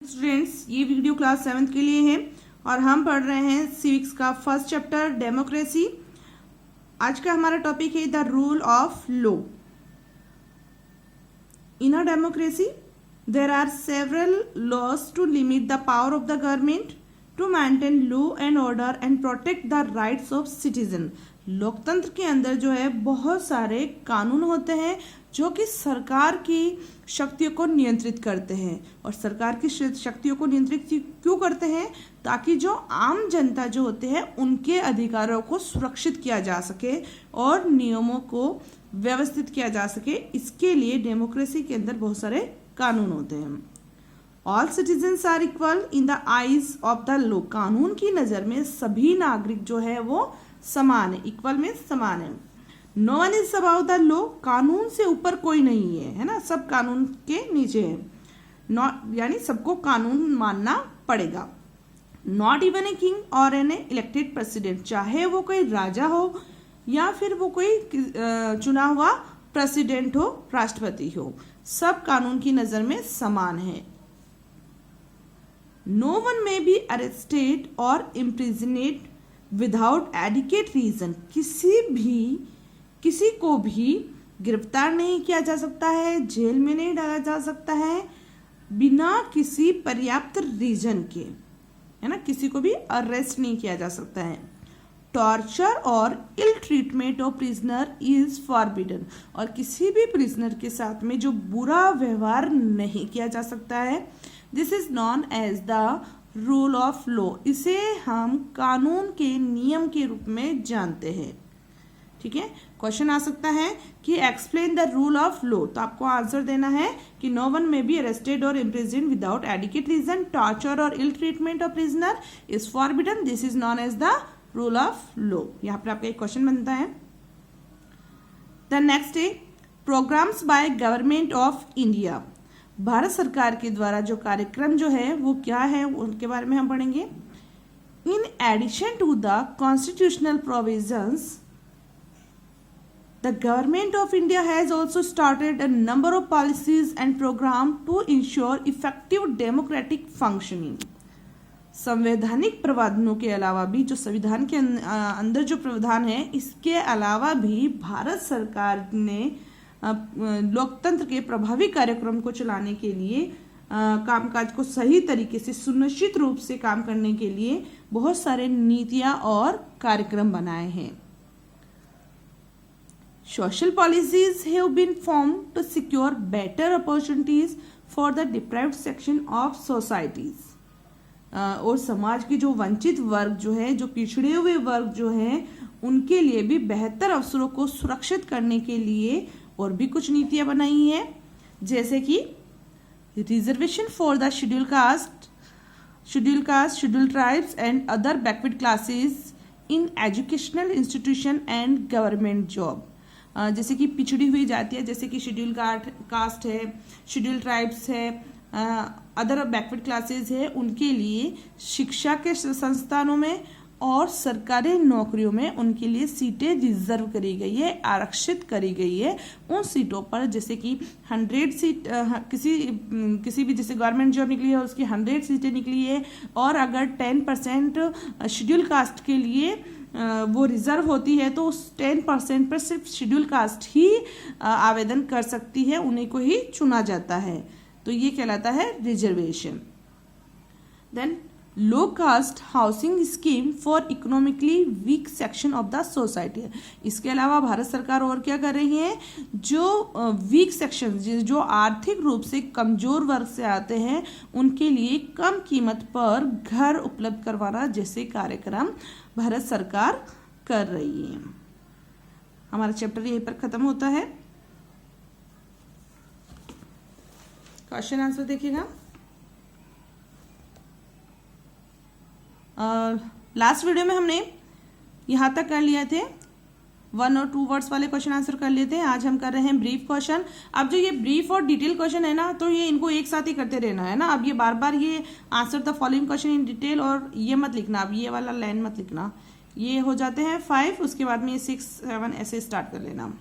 Students, ये video class 7th के लिए है और हम पढ़ रहे हैं सिविक्स का फर्स्ट चैप्टर डेमोक्रेसी। आज का हमारा टॉपिक है the rule of law. In a democracy there are several laws to limit the power of the government to maintain law and order and protect the rights of citizen. लोकतंत्र के अंदर जो है बहुत सारे कानून होते हैं जो कि सरकार की शक्तियों को नियंत्रित करते हैं। और सरकार की शक्तियों को नियंत्रित क्यों करते हैं? ताकि जो आम जनता जो होते हैं उनके अधिकारों को सुरक्षित किया जा सके और नियमों को व्यवस्थित किया जा सके। इसके लिए डेमोक्रेसी के अंदर बहुत सारे कानून होते हैं। All citizens are equal in the eyes of the law. कानून की नज़र में सभी नागरिक जो है वो समान है। इक्वल में समान है। No one is about the law. कानून से ऊपर कोई नहीं है, है ना, सब कानून के नीचे है। नॉट यानी सबको कानून मानना पड़ेगा। नॉट इवन ए किंग और एन इलेक्टेड प्रेसिडेंट। चाहे वो कोई राजा हो या फिर वो कोई चुना हुआ प्रेसिडेंट हो, राष्ट्रपति हो, सब कानून की नजर में समान है। नो वन में बी अरेस्टेड और इम्प्रिजनेड विदाउट एडिकेट रीजन। किसी को भी गिरफ्तार नहीं किया जा सकता है, जेल में नहीं डाला जा सकता है बिना किसी पर्याप्त रीजन के, है ना। किसी को भी अरेस्ट नहीं किया जा सकता है। टॉर्चर और ill treatment of prisoner is forbidden. और किसी भी प्रिजनर के साथ में जो बुरा व्यवहार नहीं किया जा सकता है। This is known as the rule of law. इसे हम कानून के नियम के रूप में जानते हैं। ठीक है, क्वेश्चन आ सकता है कि explain the rule of law. तो आपको आंसर देना है कि no one may be arrested और imprison without adequate reason. Torture और ill treatment of prisoner is forbidden. This is known as the rule of law. यहाँ पर आपका एक क्वेश्चन बनता है। द नेक्स्ट है programs by government of India. भारत सरकार के द्वारा जो कार्यक्रम जो है वो क्या है उनके बारे में हम पढ़ेंगे। In addition to the constitutional provisions the government of India has also started a number of policies and programs to ensure effective democratic functioning. संवैधानिक प्रावधानों के अलावा भी जो संविधान के अंदर जो प्रावधान है, इसके अलावा भी भारत सरकार ने लोकतंत्र के प्रभावी कार्यक्रम को चलाने के लिए कामकाज को सही तरीके से सुनिश्चित रूप से काम करने के लिए बहुत सारे नीतियां और कार्यक्रम बनाए हैं। Social policies have been formed to secure better opportunities for the deprived section of societies. और समाज के जो वंचित वर्ग जो है, जो पिछड़े हुए वर्ग जो हैं, उनके लिए भी बेहतर अवसरों को सुरक्षित करने के लिए और भी कुछ नीतियां बनाई हैं, जैसे कि reservation for the schedule caste, schedule tribes and other backward classes in educational institution and government job. जैसे कि पिछड़ी हुई जातियाँ, जैसे कि शेड्यूल कास्ट है, शेड्यूल ट्राइब्स है, अदर बैकवर्ड क्लासेस है, उनके लिए शिक्षा के संस्थानों में और सरकारी नौकरियों में उनके लिए सीटें रिजर्व करी गई है, आरक्षित करी गई है। उन सीटों पर जैसे कि 100 सीट किसी भी जैसे गवर्नमेंट जॉब निकली है उसकी 100 सीटें निकली है, और अगर 10% शेड्यूल कास्ट के लिए वो रिजर्व होती है तो उस 10% पर सिर्फ शेड्यूल कास्ट ही आवेदन कर सकती है, उन्हीं को ही चुना जाता है। तो ये कहलाता है reservation. Then low cost housing scheme for economically weak section of the society. इसके अलावा भारत सरकार और क्या कर रही है, जो वीक सेक्शन, जो आर्थिक रूप से कमजोर वर्ग से आते हैं, उनके लिए कम कीमत पर घर उपलब्ध करवाना जैसे कार्यक्रम भारत सरकार कर रही है। हमारा चैप्टर यहीं पर खत्म होता है। क्वेश्चन आंसर देखिएगा। लास्ट वीडियो में हमने यहाँ तक कर लिए थे, 1 और 2 वर्ड्स वाले क्वेश्चन आंसर कर लिए थे। आज हम कर रहे हैं ब्रीफ क्वेश्चन। अब जो ये ब्रीफ और डिटेल क्वेश्चन है ना, तो ये इनको एक साथ ही करते रहना है ना। अब ये बार बार ये answer the following question in detail और ये मत लिखना, अब ये वाला लाइन मत लिखना। ये हो जाते हैं 5, उसके बाद में ये 6, 7 ऐसे स्टार्ट कर लेना।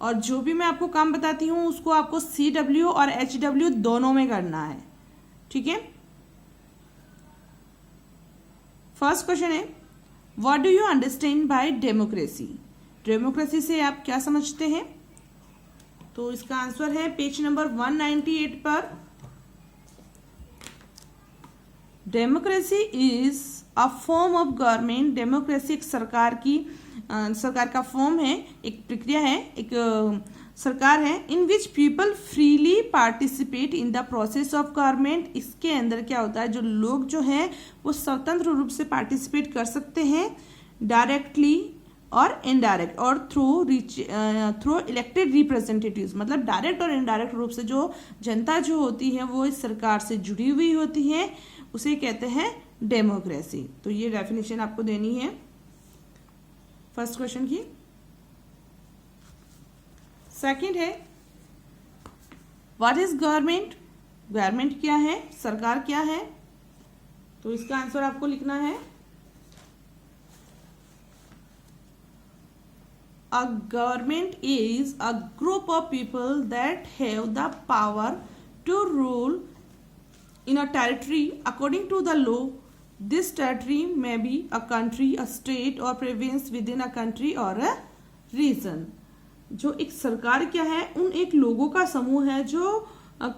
और जो भी मैं आपको काम बताती हूँ उसको आपको CW और HW दोनों में करना है। ठीक है। फर्स्ट क्वेश्चन है, what do you understand by democracy? Democracy से आप क्या समझते हैं? तो इसका आंसर है पेज नंबर 198 पर, democracy is a form of government. Democracy एक सरकार का फॉर्म है, एक प्रक्रिया है, एक सरकार है, in which people freely participate in the process of government. इसके अंदर क्या होता है, जो लोग जो हैं वो स्वतंत्र रूप से पार्टिसिपेट कर सकते हैं, डायरेक्टली और इनडायरेक्ट और थ्रू इलेक्टेड रिप्रेजेंटेटिव्स। मतलब डायरेक्ट और इनडायरेक्ट रूप से जो जनता जो होती है वो इस सरकार से जुड़ी हुई होती है, उसे कहते हैं डेमोक्रेसी। तो ये डेफिनेशन आपको देनी है फर्स्ट क्वेश्चन की। सेकंड है, व्हाट इज गवर्नमेंट? गवर्नमेंट क्या है, सरकार क्या है? तो इसका आंसर आपको लिखना है, a government is a group of people that have the power to rule in a territory according to the law. This territory may be a country, a state or province within a country or a region. जो एक सरकार क्या है, उन एक लोगों का समूह है जो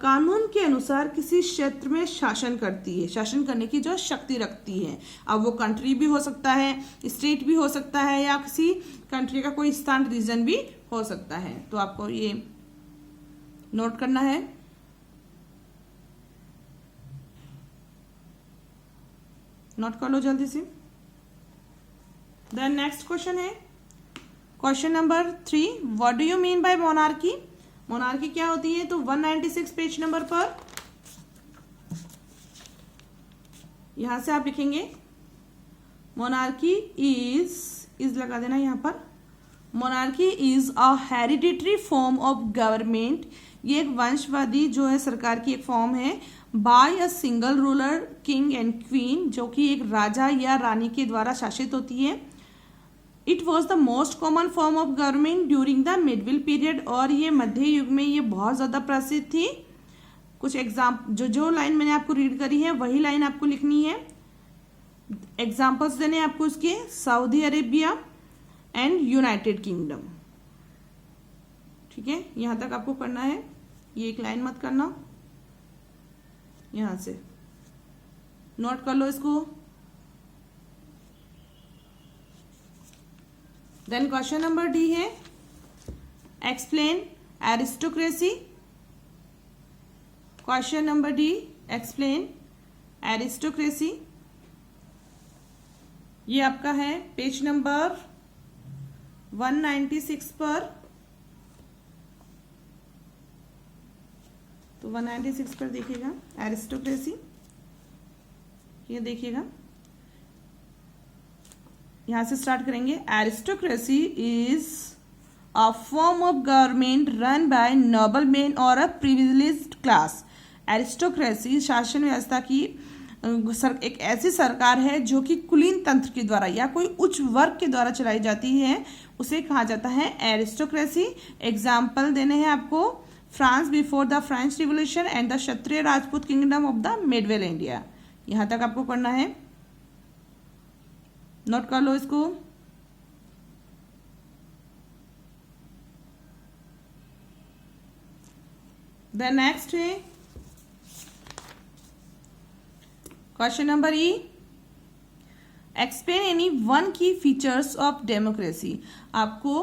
कानून के अनुसार किसी क्षेत्र में शासन करती है, शासन करने की जो शक्ति रखती है। अब वो कंट्री भी हो सकता है, स्टेट भी हो सकता है, या किसी कंट्री का कोई स्थान, रीजन भी हो सकता है। तो आपको ये नोट करना है। नोट कर लो जल्दी से। देन नेक्स्ट क्वेश्चन है, question number 3, what do you mean by monarchy? Monarchy क्या होती है? तो 196 पेज नंबर पर यहां से आप लिखेंगे, मोनार्की इज लगा देना यहां पर। Monarchy is a hereditary form of government. ये एक वंशवादी जो है सरकार की एक फॉर्म है, by a single ruler, king and queen, जो कि एक राजा या रानी के द्वारा शासित होती है। It was the most common form of government during the medieval period. और ये मध्य युग में ये बहुत ज़्यादा प्रसिद्ध थी। कुछ जो लाइन मैंने आपको रीड करी है वही लाइन आपको लिखनी है। एग्जाम्पल्स देने आपको उसके, Saudi Arabia and United kingdom. ठीक है, यहां तक आपको करना है, ये एक लाइन मत करना, यहां से नोट कर लो इसको। देन क्वेश्चन नंबर डी है, explain aristocracy. Question number D, explain aristocracy. ये आपका है पेज नंबर 196 पर। तो 196 पर देखिएगा एरिस्टोक्रेसी, ये देखिएगा, यहां से स्टार्ट करेंगे। Aristocracy is a form of government run by noble man और अ प्रिविलेज्ड क्लास। एरिस्टोक्रेसी शासन व्यवस्था की एक ऐसी सरकार है जो कि कुलीन तंत्र के द्वारा या कोई उच्च वर्ग के द्वारा चलाई जाती है, उसे कहा जाता है एरिस्टोक्रेसी। एग्जाम्पल देने हैं आपको, France before the French revolution and the Kshatriya Rajput kingdom of the Midvale India. यहां तक आपको पढ़ना है, नोट कर लो इसको। द नेक्स्ट है क्वेश्चन नंबर ई, एक्सप्लेन एनी वन की फीचर्स ऑफ डेमोक्रेसी। आपको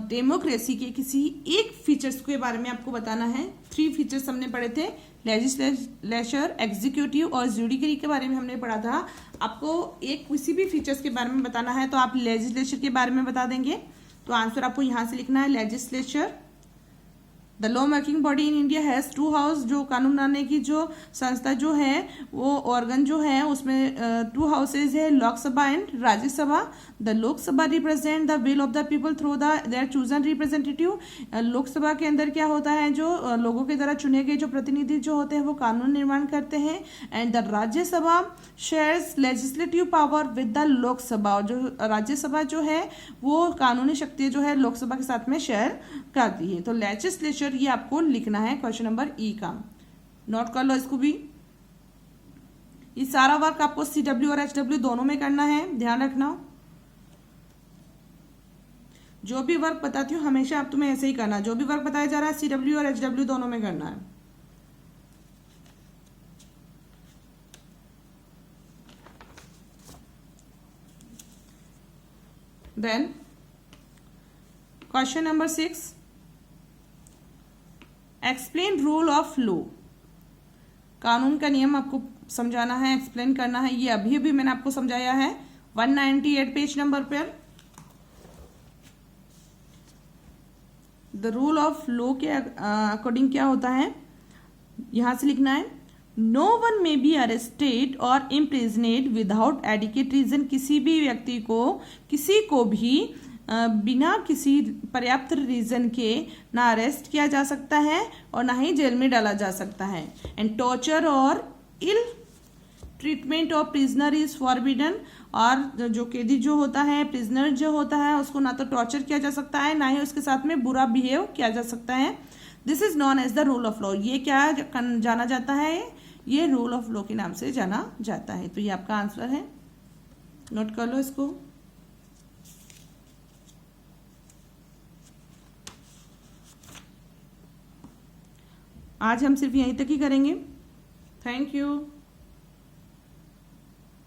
डेमोक्रेसी के किसी एक फीचर्स के बारे में आपको बताना है। 3 फीचर्स हमने पढ़े थे, लेजिस्लेचर, एग्जीक्यूटिव और जुडिशरी के बारे में हमने पढ़ा था। आपको एक किसी भी फीचर्स के बारे में बताना है तो आप लेजिस्लेचर के बारे में बता देंगे। तो आंसर आपको यहां से लिखना है, legislature. The law making body in India has 2 house. जो कानून बनाने की जो संस्था जो है वो ऑर्गन जो है उसमें 2 हाउसेज है, Lok Sabha and Rajya Sabha. The Lok Sabha represent the will of the people through their chosen representative. Lok Sabha के अंदर क्या होता है, जो लोगों के द्वारा चुने गए जो प्रतिनिधि जो होते हैं वो कानून निर्माण करते हैं। And the Rajya Sabha shares legislative power with the Lok Sabha. जो राज्यसभा जो है वो कानूनी शक्ति जो है लोकसभा के साथ में शेयर करती है। तो लेजिस्लेचर ये आपको लिखना है क्वेश्चन नंबर ई का, नोट कर लो इसको भी। ये सारा वर्क आपको CW और HW दोनों में करना है, ध्यान रखना। जो भी वर्क बताती हूँ हमेशा आप तुम्हें ऐसे ही करना, जो भी वर्क बताया जा रहा है CW और HW दोनों में करना है। Then question number 6, explain rule of law. कानून का नियम आपको समझाना है, एक्सप्लेन करना है। ये अभी अभी मैंने आपको समझाया है 198 पेज नंबर पर। द रूल ऑफ लॉ के अकॉर्डिंग क्या होता है, यहां से लिखना है, नो वन में बी अरेस्टेड और इम्प्रिजनेड विदाउट एडिकेट रीजन। किसी भी व्यक्ति को, किसी को भी बिना किसी पर्याप्त रीजन के ना अरेस्ट किया जा सकता है और ना ही जेल में डाला जा सकता है। एंड टॉर्चर और ill treatment of prisoner is forbidden. और जो कैदी जो होता है, प्रिजनर जो होता है, उसको ना तो टॉर्चर किया जा सकता है, ना ही उसके साथ में बुरा बिहेव किया जा सकता है। This is known as the rule of law. ये क्या जाना जाता है, ये रूल ऑफ लॉ के नाम से जाना जाता है। तो ये आपका आंसर है, नोट कर लो इसको। आज हम सिर्फ यहीं तक ही करेंगे। Thank you.